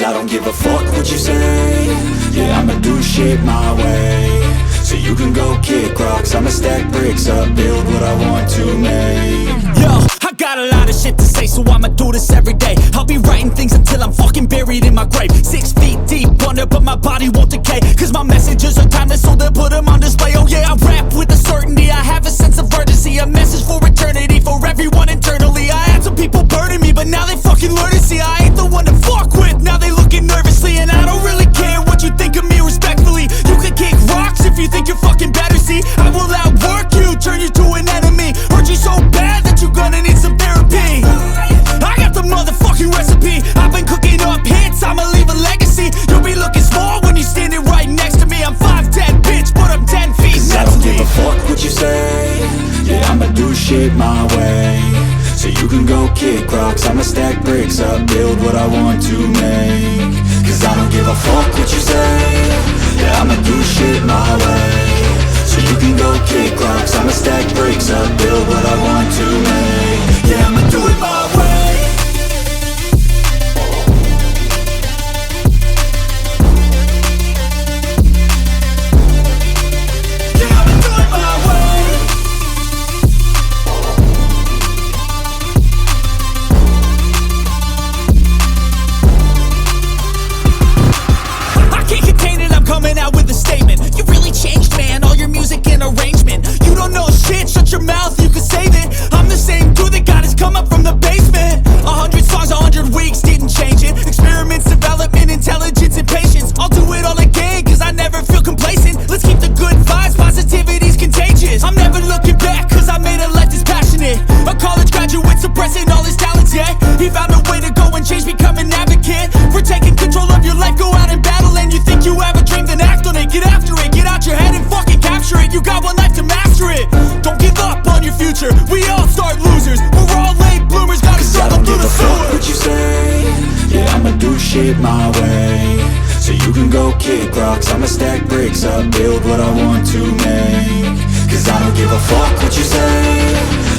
I don't give a fuck what you say. Yeah, I'ma do shit my way. So you can go kick rocks, I'ma stack bricks up, build what I want to make. Yo, I got a lot of shit to say, so I'ma do this every day. I'll be writing things until I'm fucking buried in my grave. 6 feet deep under, but my body won't decay. Cause my messages are timeless, so they'll put them on display. Oh yeah, I rap with a certainty, I have a sense of urgency. A message for eternity, for everyone internally. I had some people burning me, but now they fucking learn to see I ain't the one to fuck with, now they looking nervously. And I don't really care what you think of me, respectfully. You can kick rocks if you think you're fucking better, see. I will outwork you, turn you to an enemy. Hurt you so bad that you're gonna need some therapy. I got the motherfucking recipe, I've been cooking up hits, I'ma leave a legacy. You'll be looking small when you're standing right next to me. I'm 5'10", bitch, but I'm 10 feet. Cause I don't give a fuck what you say. Yeah, I'ma do shit my way. So you can go kick rocks, I'ma stack bricks up, build what I want to make. Cause I don't give a fuck what you say. Yeah, I'ma do shit my way. So you can go kick rocks, I'ma stack bricks up, build what I want to make. Yeah, I'ma do it my way. Coming out with a statement. You really changed, man, all your music and arrangement. You don't know shit, shut your mouth, you can save it. I'm the same dude that got his come up from the basement. 100 songs, 100 weeks, didn't change it. Experiments, development, intelligence, and patience. I'll do it all again, cause I never feel complacent. Let's keep the good vibes, positivity's contagious. I'm never looking back, cause I made a life that's passionate. A college graduate suppressing all his talents, yeah. He found a way to go and change, become an advocate for taking control of your life, go out and battle. And you think you have a dream, then act on it, get after it, get out your head and fucking capture it. You got one life to master it. Don't give up on your future, we all start losers. We're all late bloomers, gotta struggle through the sewer. Fuck what you say. Yeah, I'ma do shit my way. So you can go kick rocks, I'ma stack bricks up, build what I want to make. Cause I don't give a fuck what you say.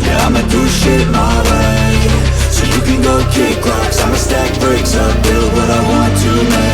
Yeah, I'ma do shit my way. So you can go kick rocks, I'ma stack bricks up, build what I want to make.